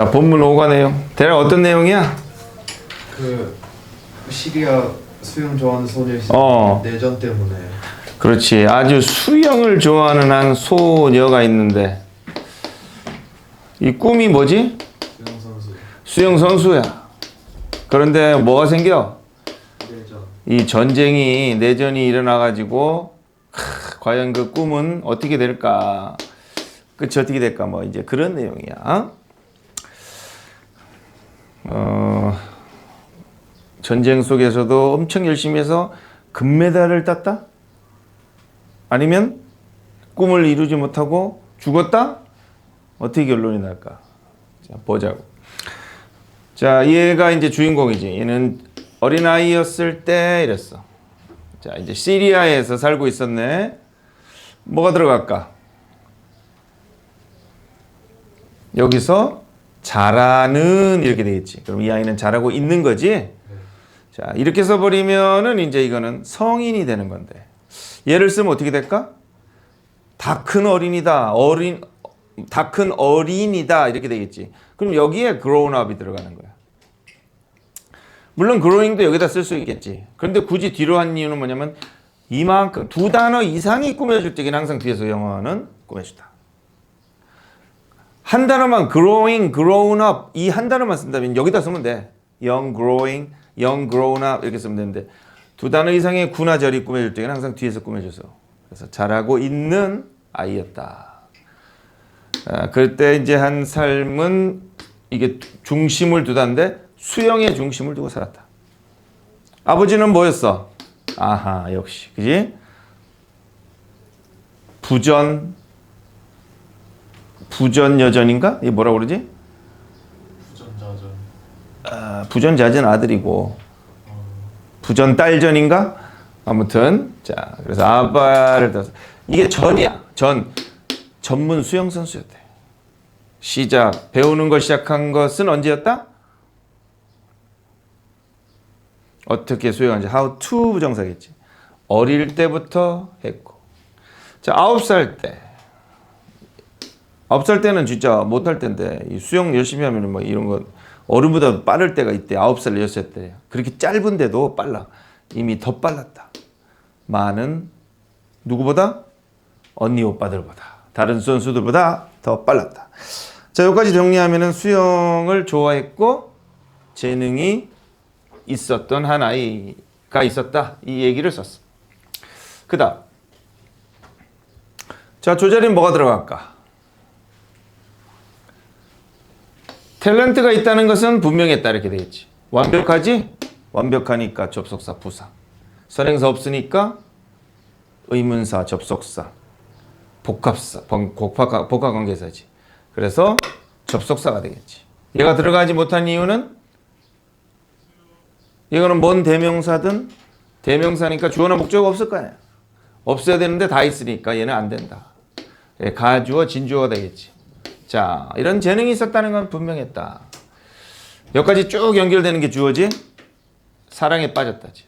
자, 본문 5가 내용. 대략 어떤 내용이야? 그 시리아 수영 좋아하는 소녀 내전 때문에. 그렇지. 아주 수영을 좋아하는 한 소녀가 있는데 이 꿈이 뭐지? 수영 선수. 수영 선수야. 그런데 뭐가 생겨? 내전. 이 내전이 일어나가지고 과연 그 꿈은 어떻게 될까? 끝이 어떻게 될까? 뭐 이제 그런 내용이야. 전쟁 속에서도 엄청 열심히 해서 금메달을 땄다? 아니면 꿈을 이루지 못하고 죽었다? 어떻게 결론이 날까? 자, 보자고. 자, 얘가 이제 주인공이지. 얘는 어린아이였을 때 이랬어. 자, 이제 시리아에서 살고 있었네. 뭐가 들어갈까? 여기서 잘하는 이렇게 되겠지. 그럼 이 아이는 잘하고 있는 거지? 자, 이렇게 써버리면은 이제 이거는 성인이 되는 건데. 얘를 쓰면 어떻게 될까? 다 큰 어린이다. 다 큰 어린이다. 이렇게 되겠지. 그럼 여기에 grown up이 들어가는 거야. 물론 growing도 여기다 쓸 수 있겠지. 그런데 굳이 뒤로 한 이유는 뭐냐면 이만큼 두 단어 이상이 꾸며줄 때는 항상 뒤에서 영어는 꾸며준다. 한 단어만 growing, grown up 이 한 단어만 쓴다면 여기다 쓰면 돼. young growing, young grown up 이렇게 쓰면 되는데 두 단어 이상의 구나 절이 꾸며줄 때는 항상 뒤에서 꾸며줘서 그래서 잘하고 있는 아이였다. 그때 이제 한 삶은 이게 중심을 두다는데 수영에 중심을 두고 살았다. 아버지는 뭐였어? 아하, 역시 그지? 부전여전인가? 이게 뭐라고 그러지? 부전자전. 부전자전 아들이고 부전딸전인가? 아무튼 자 그래서 아빠를 따서 이게 전이야. 전문 수영 선수였대. 배우는 걸 시작한 것은 언제였다? 어떻게 수영하는지 how to 부정사겠지. 어릴 때부터 했고 자 9살 때는 진짜 못할 때인데 이 수영 열심히 하면 뭐 이런 거 어른보다 빠를 때가 있대. 9살 6살 때 그렇게 짧은데도 빨라. 이미 더 빨랐다. 많은 누구보다? 언니 오빠들보다 다른 선수들보다 더 빨랐다. 자 여기까지 정리하면은 수영을 좋아했고 재능이 있었던 한 아이가 있었다. 이 얘기를 썼어. 그 다음 자 조자리는 뭐가 들어갈까? 탤런트가 있다는 것은 분명했다 이렇게 되겠지. 완벽하지? 완벽하니까 접속사 부사. 선행사 없으니까 의문사 접속사. 복합관계사지. 그래서 접속사가 되겠지. 얘가 들어가지 못한 이유는 이거는 뭔 대명사든 대명사니까 주어나 목적어가 없을 거 아니야. 없어야 되는데 다 있으니까 얘는 안 된다. 가주어 진주어가 되겠지. 자, 이런 재능이 있었다는 건 분명했다. 여기까지 쭉 연결되는 게 주어지? 사랑에 빠졌다지.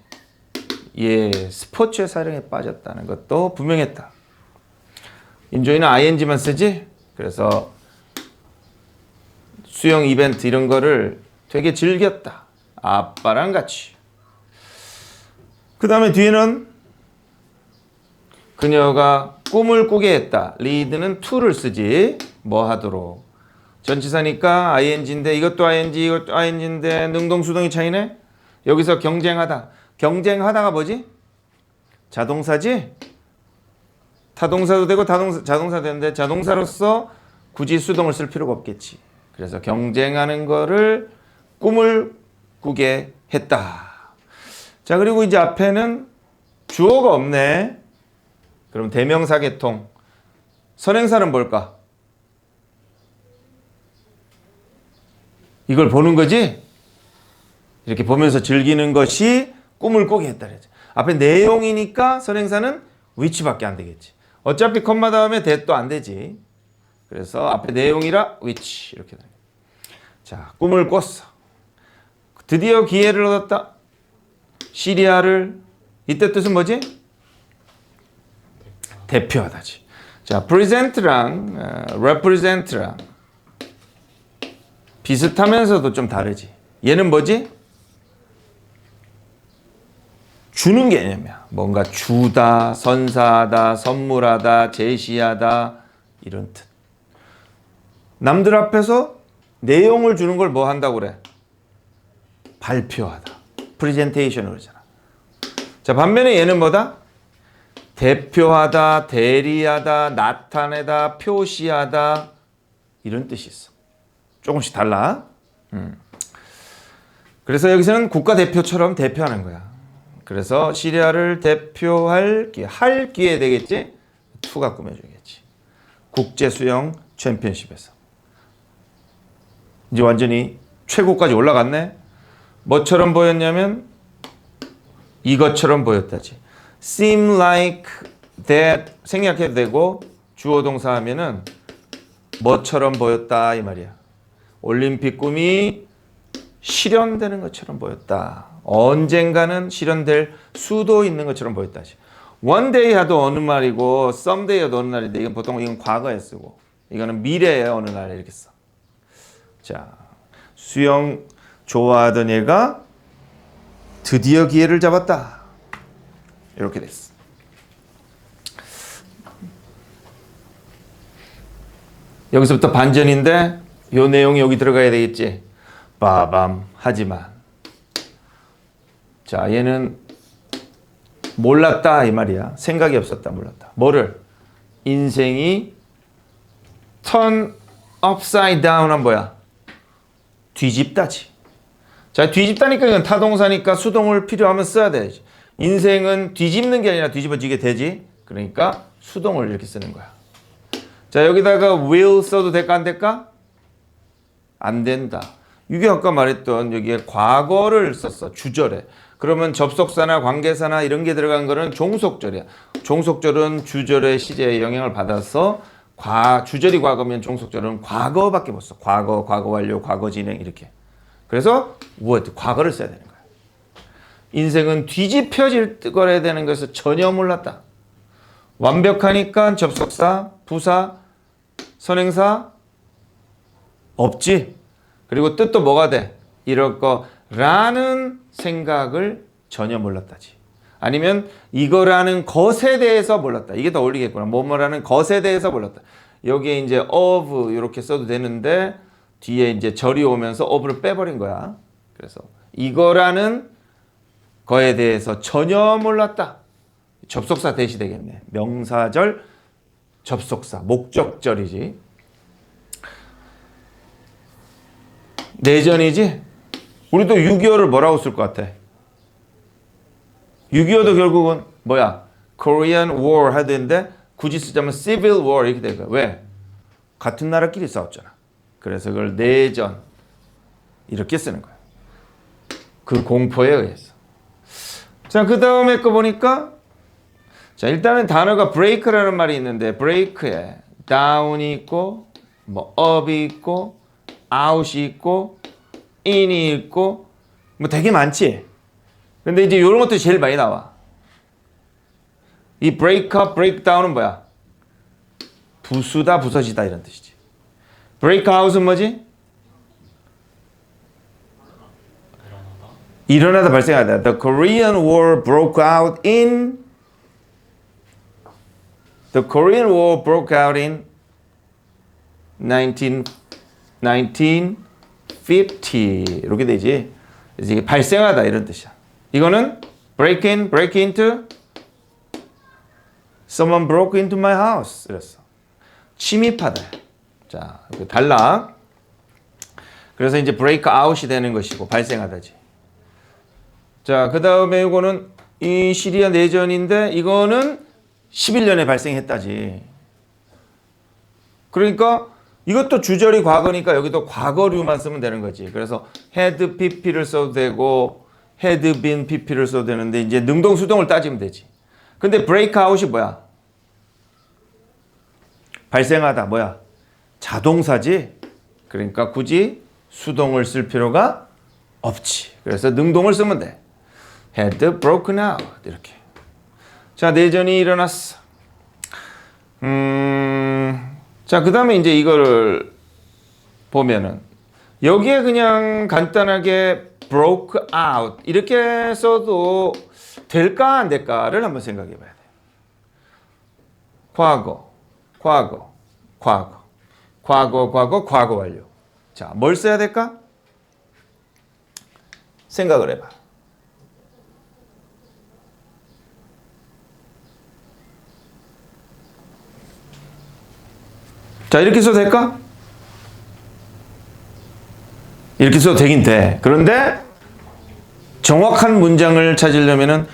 스포츠의 사랑에 빠졌다는 것도 분명했다. 인조이는 ing만 쓰지? 그래서 수영 이벤트 이런 거를 되게 즐겼다. 아빠랑 같이. 그 다음에 뒤에는 그녀가 꿈을 꾸게 했다. lead는 to를 쓰지. 뭐 하도록. 전치사니까 ing인데 이것도 ing 이것도 ing인데 능동수동이 차이네. 여기서 경쟁하다. 경쟁하다가 뭐지? 자동사지? 타동사도 되고 자동사 되는데 자동사로서 굳이 수동을 쓸 필요가 없겠지. 그래서 경쟁하는 거를 꿈을 꾸게 했다. 자 그리고 이제 앞에는 주어가 없네. 그럼 대명사 계통. 선행사는 뭘까? 이걸 보는 거지? 이렇게 보면서 즐기는 것이 꿈을 꾸게 했다. 앞에 내용이니까 선행사는 which밖에 안 되겠지. 어차피 컴마 다음에 that도 안 되지. 그래서 앞에 내용이라 which 이렇게 되는 거야. 자, 꿈을 꿨어. 드디어 기회를 얻었다. 시리아를 이때 뜻은 뭐지? 대표하다지. 자, present랑 represent랑 비슷하면서도 좀 다르지. 얘는 뭐지? 주는 개념이야. 뭔가 주다, 선사하다, 선물하다, 제시하다 이런 뜻. 남들 앞에서 내용을 주는 걸 뭐 한다고 그래? 발표하다. 프레젠테이션을 그러잖아. 자, 반면에 얘는 뭐다? 대표하다, 대리하다, 나타내다, 표시하다 이런 뜻이 있어. 조금씩 달라. 그래서 여기서는 국가대표처럼 대표하는 거야. 그래서 시리아를 대표할 기회, 할 기회 되겠지? 투가 꾸며주겠지. 국제수영 챔피언십에서. 이제 완전히 최고까지 올라갔네? 뭐처럼 보였냐면 이것처럼 보였다지. seem like that 생략해도 되고 주어 동사 하면은 뭐처럼 보였다 이 말이야. 올림픽 꿈이 실현되는 것처럼 보였다. 언젠가는 실현될 수도 있는 것처럼 보였다지. one day 하도 어느 말이고 someday 하도 어느 날인데 이건 보통 이건 과거에 쓰고 이거는 미래의 어느 날 이렇게 써. 자, 수영 좋아하던 얘가 드디어 기회를 잡았다. 이렇게 됐어. 여기서부터 반전인데 요 내용이 여기 들어가야 되겠지. 빠밤. 하지만 자, 얘는 몰랐다 이 말이야. 생각이 없었다. 몰랐다. 뭐를? 인생이 turn upside down은 뭐야? 뒤집다지. 자, 뒤집다니까 이건 타동사니까 수동을 필요하면 써야 되지. 인생은 뒤집는 게 아니라 뒤집어지게 되지. 그러니까 수동을 이렇게 쓰는 거야. 자, 여기다가 will 써도 될까 안 될까? 안 된다. 이게 아까 말했던 여기에 과거를 썼어. 주절에. 그러면 접속사나 관계사나 이런 게 들어간 거는 종속절이야. 종속절은 주절의 시제에 영향을 받아서 주절이 과거면 종속절은 과거밖에 못 써. 과거, 과거 완료, 과거 진행 이렇게. 그래서 what, 과거를 써야 되는 거야. 인생은 뒤집혀질 거라야 되는 것을 전혀 몰랐다. 완벽하니까 접속사, 부사, 선행사 없지. 그리고 뜻도 뭐가 돼? 이럴 거라는 생각을 전혀 몰랐다지. 아니면 이거라는 것에 대해서 몰랐다. 이게 더 어울리겠구나. 뭐뭐라는 것에 대해서 몰랐다. 여기에 이제 of 이렇게 써도 되는데 뒤에 이제 절이 오면서 of를 빼버린 거야. 그래서 이거라는 거에 대해서 전혀 몰랐다. 접속사 대시 되겠네. 명사절 접속사 목적절이지. 내전이지. 우리도 6.25를 뭐라고 쓸 것 같아? 6.25도 결국은 뭐야? Korean War 해야 되는데 굳이 쓰자면 Civil War 이렇게 될 거야. 왜? 같은 나라끼리 싸웠잖아. 그래서 그걸 내전 이렇게 쓰는 거야. 그 공포에 의해서. 자, 그 다음에 거 보니까 자, 일단은 단어가 break라는 말이 있는데 break에 down이 있고 뭐 up이 있고 out이 있고 in이 있고 뭐 되게 많지. 근데 이제 이런 것들이 제일 많이 나와. 이 break up, break down은 뭐야? 부수다, 부서지다 이런 뜻이지. break out은 뭐지? 일어나다 발생하다. The Korean War broke out in The Korean War broke out in 1950 이렇게 되지. 그래서 이게 발생하다 이런 뜻이야. 이거는 break in, break into Someone broke into my house 이랬어. 침입하다. 자, 달라. 그래서 이제 break out이 되는 것이고 발생하다지. 자, 그 다음에 이거는 이 시리아 내전인데 이거는 11년에 발생했다지. 그러니까 이것도 주절이 과거니까 여기도 과거류만 쓰면 되는 거지. 그래서 had pp를 써도 되고 had been pp를 써도 되는데 이제 능동 수동을 따지면 되지. 근데 break out이 뭐야? 발생하다 뭐야? 자동사지. 그러니까 굳이 수동을 쓸 필요가 없지. 그래서 능동을 쓰면 돼. had broken out 이렇게. 자, 내전이 일어났어. 자, 그 다음에 이제 이거를 보면은 여기에 그냥 간단하게 broke out 이렇게 써도 될까 안 될까를 한번 생각해 봐야 돼요. 과거 완료. 자, 뭘 써야 될까? 생각을 해봐. 자, 이렇게 써도 될까? 이렇게 써도 되긴 돼. 그런데 정확한 문장을 찾으려면은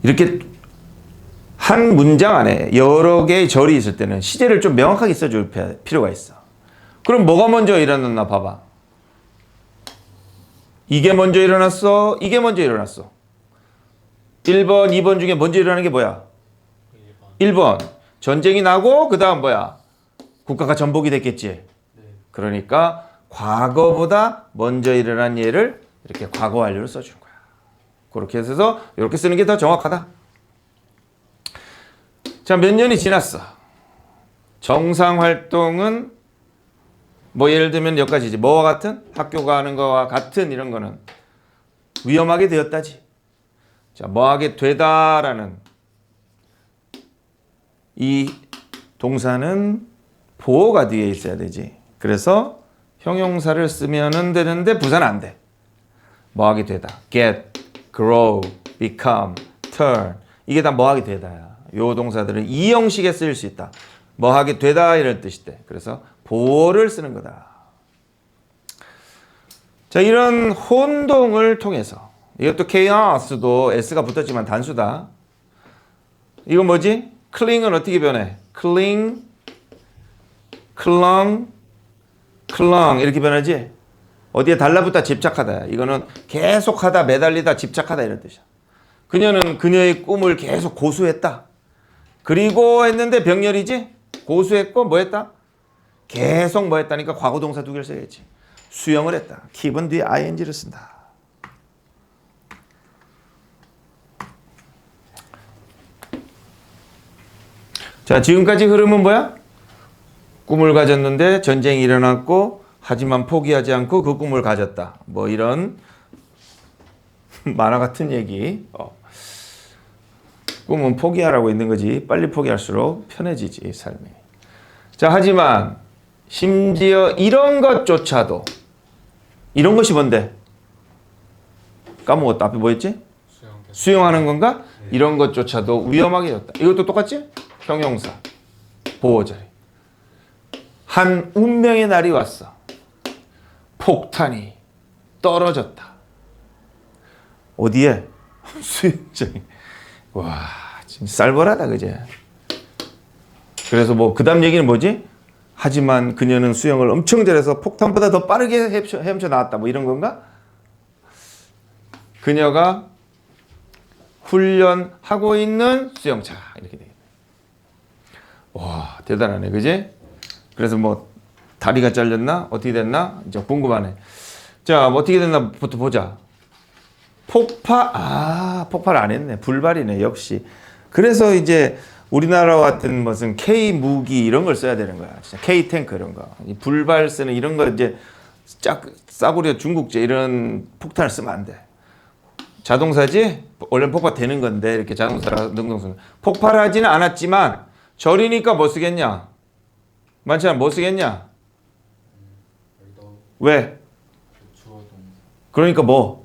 이렇게 한 문장 안에 여러 개의 절이 있을 때는 시제를 좀 명확하게 써줄 필요가 있어. 그럼 뭐가 먼저 일어났나 봐봐. 이게 먼저 일어났어? 이게 먼저 일어났어? 1번, 2번 중에 먼저 일어나는 게 뭐야? 1번. 전쟁이 나고 그 다음 뭐야? 국가가 전복이 됐겠지. 그러니까 과거보다 먼저 일어난 예를 이렇게 과거 완료로 써주는 거야. 그렇게 해서 이렇게 쓰는 게 더 정확하다. 자, 몇 년이 지났어. 정상활동은 뭐 예를 들면 여기까지지. 뭐와 같은? 학교 가는 거와 같은 이런 거는 위험하게 되었다지. 자, 뭐하게 되다라는 이 동사는 보어가 뒤에 있어야 되지. 그래서 형용사를 쓰면은 되는데 부사는 안 돼. 뭐하게 되다. get, grow, become, turn. 이게 다 뭐하게 되다야. 요 동사들은 이 형식에 쓰일 수 있다. 뭐하게 되다 이런 뜻이 돼. 그래서 보어를 쓰는 거다. 자, 이런 혼동을 통해서 이것도 chaos도 s가 붙었지만 단수다. 이건 뭐지? cling은 어떻게 변해? cling, clung 이렇게 변하지? 어디에 달라붙다 집착하다. 이거는 계속하다, 매달리다, 집착하다 이런 뜻이야. 그녀는 그녀의 꿈을 계속 고수했다. 그리고 했는데 병렬이지? 고수했고 뭐 했다? 계속 뭐 했다니까 과거 동사 두 개를 써야지. 수영을 했다. keep은 뒤에 ing를 쓴다. 자, 지금까지 흐름은 뭐야? 꿈을 가졌는데 전쟁이 일어났고 하지만 포기하지 않고 그 꿈을 가졌다. 뭐 이런 만화 같은 얘기. 꿈은 포기하라고 있는 거지. 빨리 포기할수록 편해지지 삶이. 자, 하지만 심지어 이런 것조차도 이런 것이 뭔데? 까먹었다. 앞에 뭐였지? 수영하는 건가? 이런 것조차도 위험하게 되었다. 이것도 똑같지? 형용사, 보호자리. 한 운명의 날이 왔어. 폭탄이 떨어졌다. 어디에? 수영장에. 와, 지금 쌀벌하다, 그제? 그래서 뭐 그 다음 얘기는 뭐지? 하지만 그녀는 수영을 엄청 잘해서 폭탄보다 더 빠르게 헤엄쳐 나왔다. 뭐 이런 건가? 그녀가 훈련하고 있는 수영차. 이렇게 되겠네. 와, 대단하네, 그지? 그래서 뭐 다리가 잘렸나? 어떻게 됐나? 이제 궁금하네. 자, 뭐 어떻게 됐나부터 보자. 폭발 안 했네. 불발이네, 역시. 그래서 이제 우리나라와 같은 무슨 K 무기 이런 걸 써야 되는 거야. 진짜 K 탱크 이런 거. 불발 쓰는 이런 거 이제 싸구려 중국제 이런 폭탄을 쓰면 안 돼. 자동사지? 원래 폭발되는 건데 이렇게 자동사라 능동성. 폭발하지는 않았지만 절이니까 뭐 쓰겠냐? 많지 않아. 뭐 쓰겠냐? 왜? 그러니까 뭐?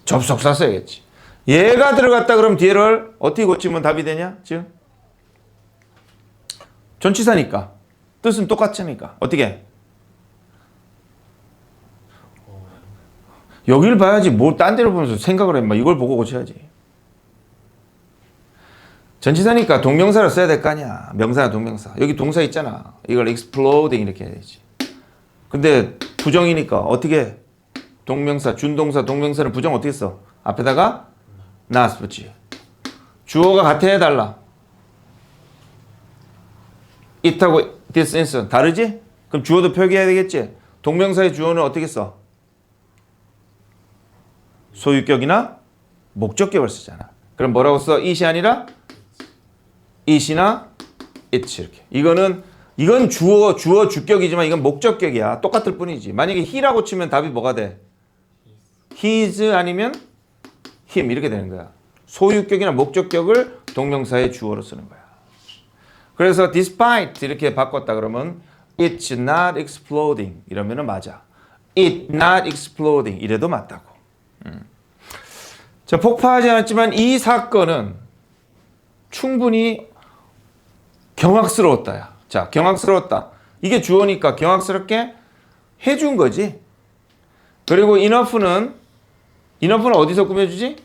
접속사 써야겠지. 얘가 들어갔다 그럼 뒤를 어떻게 고치면 답이 되냐? 지금 전치사니까 뜻은 똑같으니까 어떻게? 여길 봐야지 뭘 딴 데로 보면서 생각을 해. 이걸 보고 고쳐야지. 전치사니까 동명사를 써야 될 거 아니야. 명사나 동명사. 여기 동사 있잖아. 이걸 exploding 이렇게 해야지. 근데 부정이니까 어떻게 동명사, 준동사, 동명사는 부정 어떻게 써? 앞에다가 not 붙지. 주어가 같아 달라. it하고 this is 다르지? 그럼 주어도 표기해야 되겠지? 동명사의 주어는 어떻게 써? 소유격이나 목적격을 쓰잖아. 그럼 뭐라고 써? it이 아니라 it이나 it's 이렇게. 이거는 이건 주어 주격이지만 이건 목적격이야. 똑같을 뿐이지. 만약에 he라고 치면 답이 뭐가 돼? his 아니면 him 이렇게 되는 거야. 소유격이나 목적격을 동명사의 주어로 쓰는 거야. 그래서 despite 이렇게 바꿨다 그러면 it's not exploding 이러면은 맞아. It not exploding 이래도 맞다고. 자, 폭파하지 않았지만 이 사건은 충분히 경악스러웠다야. 자, 경악스러웠다. 이게 주어니까 경악스럽게 해준 거지. 그리고 enough는 어디서 꾸며주지?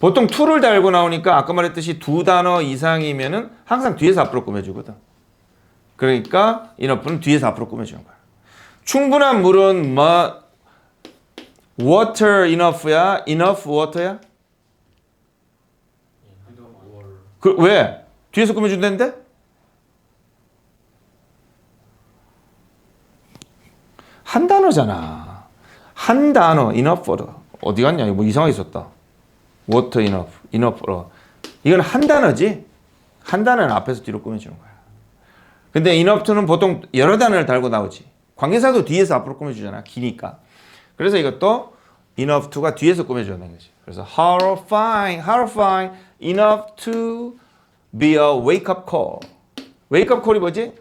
보통 to를 달고 나오니까 아까 말했듯이 두 단어 이상이면은 항상 뒤에서 앞으로 꾸며주거든. 그러니까 enough는 뒤에서 앞으로 꾸며주는 거야. 충분한 물은 뭐 water enough야? enough water야? 그 왜? 뒤에서 꾸며준다는데? 한 단어잖아. 한 단어 enough water. 어디 갔냐? 이거 뭐 이상하게 썼다. water enough water. 이건 한 단어지. 한 단어는 앞에서 뒤로 꾸며주는 거야. 근데 enough to는 보통 여러 단어를 달고 나오지. 관계사도 뒤에서 앞으로 꾸며주잖아. 기니까. 그래서 이것도 enough to가 뒤에서 꾸며주는 거지. 그래서 horrifying enough to be a wake up call. wake up call이 뭐지?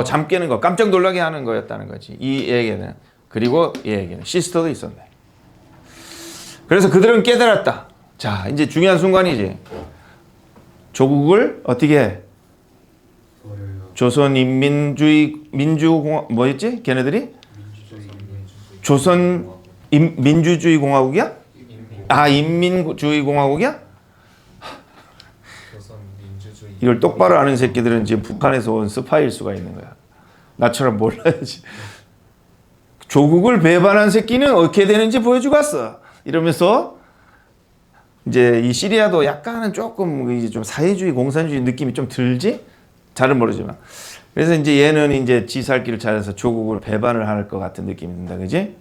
잠 깨는 거, 깜짝 놀라게 하는 거였다는 거지. 이 얘기는. 그리고 이 얘기는 시스터도 있었네. 그래서 그들은 깨달았다. 자, 이제 중요한 순간이지. 조국을 어떻게 해? 조선인민주공화 뭐였지? 걔네들이? 조선민주주의 공화국이야? 아, 인민주의 공화국이야? 이걸 똑바로 아는 새끼들은 지금 북한에서 온 스파이일 수가 있는 거야. 나처럼 몰라야지. 조국을 배반한 새끼는 어떻게 되는지 보여주고 왔어. 이러면서 이제 이 시리아도 약간은 조금 이제 좀 사회주의, 공산주의 느낌이 좀 들지? 잘은 모르지만. 그래서 이제 얘는 이제 지 살 길을 찾아서 조국을 배반을 할 것 같은 느낌이 든다, 그지?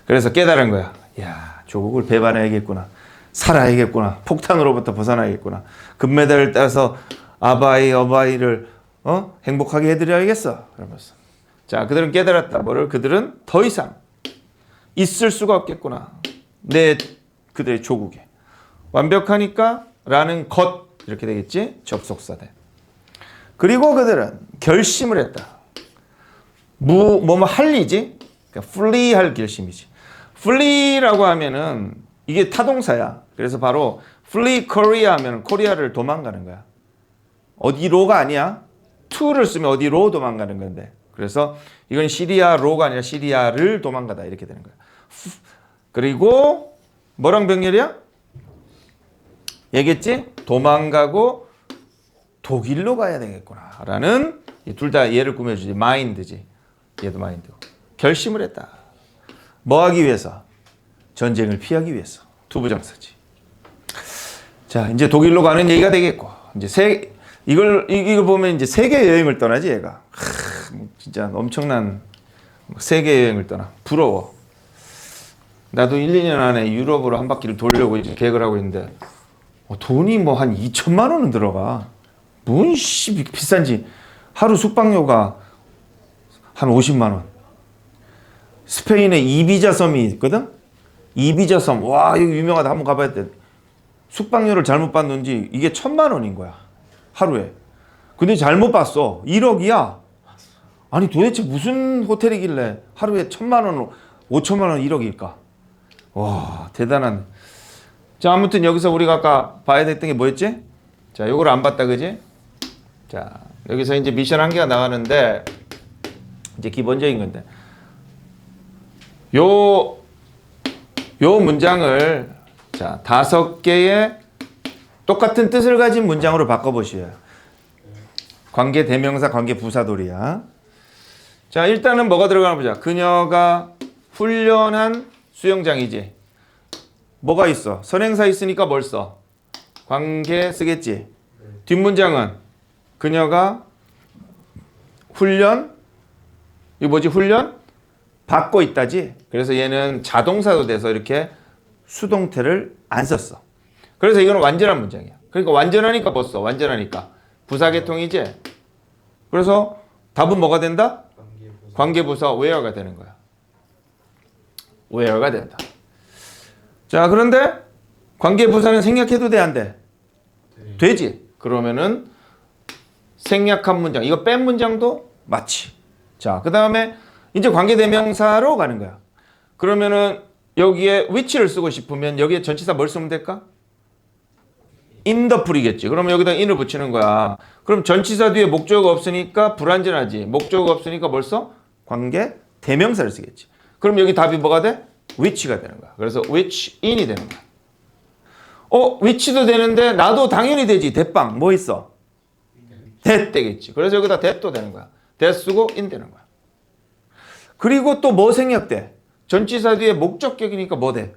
그래서 깨달은 거야. 야, 조국을 배반해야겠구나. 살아야겠구나. 폭탄으로부터 벗어나야겠구나. 금메달을 따서 어바이를 행복하게 해드려야겠어. 그러면서 자, 그들은 깨달았다. 뭐를? 그들은 더 이상 있을 수가 없겠구나. 그들의 조국에 완벽하니까 라는 것 이렇게 되겠지. 접속사대. 그리고 그들은 결심을 했다. 뭐뭐 할 리지? 그러니까 flee 할 결심이지. flee라고 하면은 이게 타동사야. 그래서 바로 flee Korea 하면 코리아를 도망가는 거야. 어디로가 아니야. to를 쓰면 어디로 도망가는 건데. 그래서 이건 시리아로가 아니라 시리아를 도망가다 이렇게 되는 거야. 그리고 뭐랑 병렬이야? 얘기했지? 도망가고 독일로 가야 되겠구나 라는 둘 다 얘를 꾸며주지. 마인드지. 얘도 마인드고. 결심을 했다. 뭐 하기 위해서? 전쟁을 피하기 위해서. 두부장사지. 자, 이제 독일로 가는 얘기가 되겠고. 이제 이걸 보면 이제 세계 여행을 떠나지 얘가. 진짜 엄청난 세계 여행을 떠나. 부러워. 나도 1, 2년 안에 유럽으로 한 바퀴를 돌려고 이제 계획을 하고 있는데 돈이 뭐 한 2천만 원은 들어가. 뭔 씨 비싼지. 하루 숙박료가 한 50만 원. 스페인에 이비자 섬이 있거든. 이비자 섬. 와, 여기 유명하다. 한번 가봐야 돼. 숙박료를 잘못 받는지 이게 1,000만 원인 거야. 하루에. 근데 잘못 봤어. 1억이야. 아니 도대체 무슨 호텔이길래 하루에 1,000만 원, 5천만 원, 1억일까? 와, 대단한. 자, 아무튼 여기서 우리가 아까 봐야 됐던 게 뭐였지? 자, 요걸 안 봤다, 그지? 자, 여기서 이제 미션 한 개가 나가는데 이제 기본적인 건데 요 문장을 자, 5개의 똑같은 뜻을 가진 문장으로 바꿔보시오. 관계 대명사, 관계 부사돌이야. 자, 일단은 뭐가 들어가나 보자. 그녀가 훈련한 수영장이지. 뭐가 있어? 선행사 있으니까 뭘 써? 관계 쓰겠지. 뒷문장은 그녀가 훈련, 이거 뭐지? 훈련? 받고 있다지. 그래서 얘는 자동사도 돼서 이렇게 수동태를 안 썼어. 그래서 이거는 완전한 문장이야. 그러니까 완전하니까 뭐 써? 완전하니까. 부사계통이지? 그래서 답은 뭐가 된다? 관계부사 where가 되는 거야. where가 된다. 자, 그런데 관계부사는 생략해도 돼, 안 돼? 되지. 그러면은 생략한 문장, 이거 뺀 문장도 맞지. 자, 그 다음에 이제 관계대명사로 가는 거야. 그러면은 여기에 which를 쓰고 싶으면 여기에 전치사 뭘 쓰면 될까? in the 풀이겠지. 그러면 여기다 in을 붙이는 거야. 그럼 전치사 뒤에 목적어가 없으니까 불완전하지. 목적어가 없으니까 벌써 관계 대명사를 쓰겠지. 그럼 여기 답이 뭐가 돼? which가 되는 거야. 그래서 which in이 되는 거야. which도 되는데 나도 당연히 되지. 대빵 뭐 있어? that 되겠지. 그래서 여기다 that도 되는 거야. that 쓰고 in 되는 거야. 그리고 또 뭐 생략돼? 전치사 뒤에 목적격이니까 뭐 돼?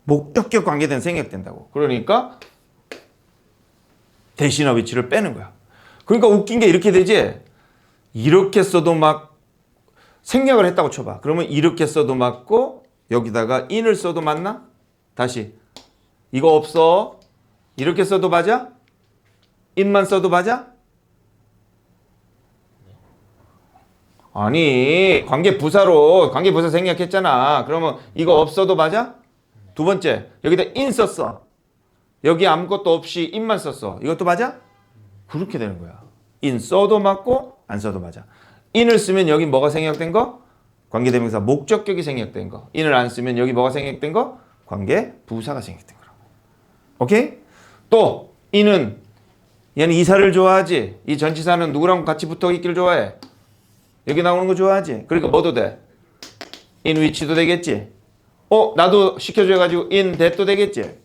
목적격 관계된 생략된다고. 그러니까 대신어 위치를 빼는 거야. 그러니까 웃긴 게 이렇게 되지. 이렇게 써도 막 생략을 했다고 쳐봐. 그러면 이렇게 써도 맞고 여기다가 in을 써도 맞나? 다시 이거 없어. 이렇게 써도 맞아? in만 써도 맞아? 아니 관계부사로 관계부사 생략했잖아. 그러면 이거 없어도 맞아? 두 번째 여기다 in 썼어. 여기 아무것도 없이 in만 썼어. 이것도 맞아? 그렇게 되는 거야. in 써도 맞고 안 써도 맞아. in을 쓰면 여기 뭐가 생략된 거? 관계대명사 목적격이 생략된 거. in을 안 쓰면 여기 뭐가 생략된 거? 관계부사가 생략된 거라고. 오케이? 또 in은 얘는 이사를 좋아하지. 이 전치사는 누구랑 같이 붙어 있기를 좋아해? 여기 나오는 거 좋아하지. 그러니까 뭐도 돼? in which도 되겠지. 나도 시켜줘가지고 in that도 되겠지.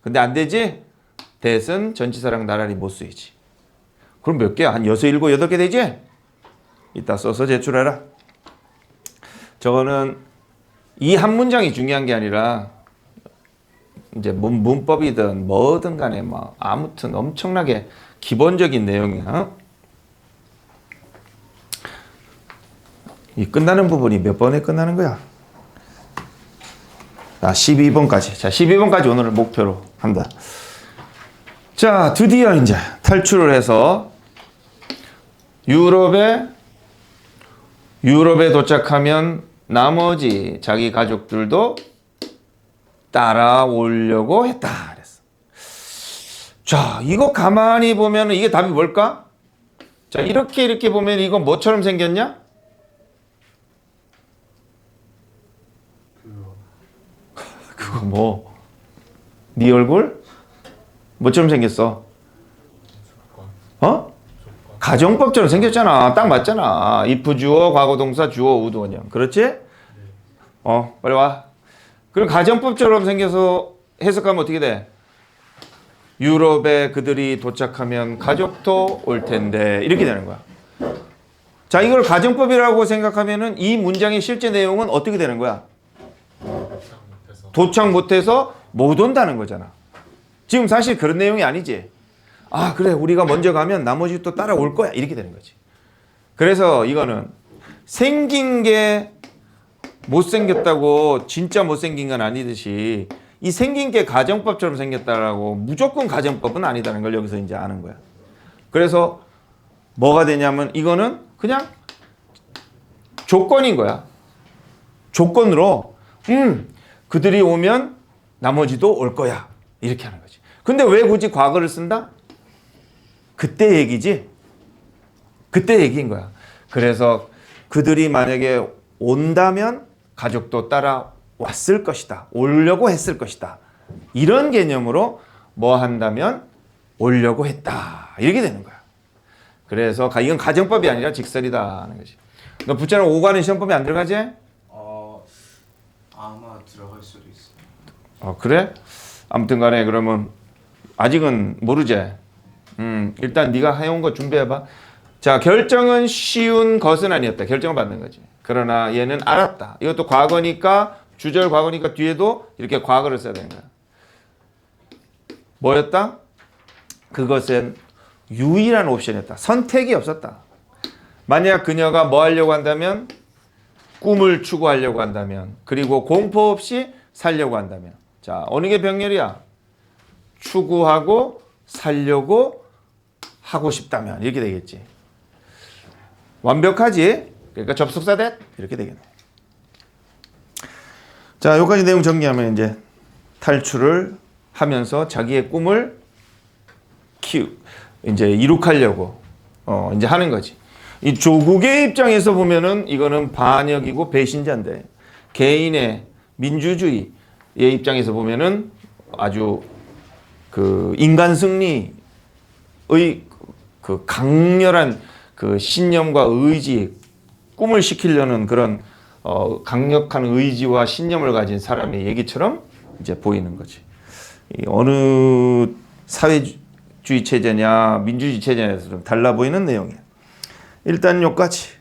근데 안 되지? that은 전치사랑 나란히 못 쓰이지. 그럼 몇 개야? 한 6, 7, 8개 되지? 이따 써서 제출해라. 저거는 이 한 문장이 중요한 게 아니라 이제 문법이든 뭐든 간에 뭐 아무튼 엄청나게 기본적인 내용이야. 이 끝나는 부분이 몇 번에 끝나는 거야? 12번까지. 자, 12번까지 오늘 목표로 한다. 자, 드디어 이제 탈출을 해서 유럽에 도착하면 나머지 자기 가족들도 따라오려고 했다. 그랬어. 자, 이거 가만히 보면 이게 답이 뭘까? 자, 이렇게 보면 이거 뭐처럼 생겼냐? 그거 뭐? 네 얼굴? 뭐처럼 생겼어? 가정법처럼 생겼잖아. 딱 맞잖아. if 주어, 과거동사, 주어, 우도원형. 그렇지? 빨리 와. 그럼 가정법처럼 생겨서 해석하면 어떻게 돼? 유럽에 그들이 도착하면 가족도 올 텐데 이렇게 되는 거야. 자, 이걸 가정법이라고 생각하면은 이 문장의 실제 내용은 어떻게 되는 거야? 도착 못해서 못 온다는 거잖아. 지금 사실 그런 내용이 아니지. 그래 우리가 먼저 가면 나머지 또 따라올 거야 이렇게 되는 거지. 그래서 이거는 생긴 게 못생겼다고 진짜 못생긴 건 아니듯이 이 생긴 게 가정법처럼 생겼다라고 무조건 가정법은 아니다는 걸 여기서 이제 아는 거야. 그래서 뭐가 되냐면 이거는 그냥 조건인 거야. 조건으로 그들이 오면 나머지도 올 거야 이렇게 하는 거지. 근데 왜 굳이 과거를 쓴다? 그때 얘기지. 그때 얘기인 거야. 그래서 그들이 만약에 온다면 가족도 따라왔을 것이다. 오려고 했을 것이다. 이런 개념으로 뭐 한다면 오려고 했다. 이렇게 되는 거야. 그래서 이건 가정법이 아니라 직설이다 하는 거지. 너 붙자는 5과는 시험법에 안 들어가지? 아마 들어갈 수도 있어. 그래? 아무튼 간에 그러면 아직은 모르지? 일단 네가 해온 거 준비해봐. 자, 결정은 쉬운 것은 아니었다. 결정을 받는 거지. 그러나 얘는 알았다. 이것도 과거니까 주절 과거니까 뒤에도 이렇게 과거를 써야 되는 거야. 뭐였다? 그것은 유일한 옵션이었다. 선택이 없었다. 만약 그녀가 뭐 하려고 한다면 꿈을 추구하려고 한다면 그리고 공포 없이 살려고 한다면 자, 어느 게 병렬이야? 추구하고 살려고 하고 싶다면 이렇게 되겠지. 완벽하지? 그러니까 접속사 that 이렇게 되겠네. 자, 여기까지 내용 정리하면 이제 탈출을 하면서 자기의 꿈을 이제 이룩하려고 이제 하는 거지. 이 조국의 입장에서 보면은 이거는 반역이고 배신자인데 개인의 민주주의의 입장에서 보면은 아주 그 인간 승리의 그 강렬한 그 신념과 의지, 꿈을 시키려는 그런 강력한 의지와 신념을 가진 사람의 얘기처럼 이제 보이는 거지. 이 어느 사회주의 체제냐 민주주의 체제냐에서 좀 달라 보이는 내용이야. 일단 여기까지.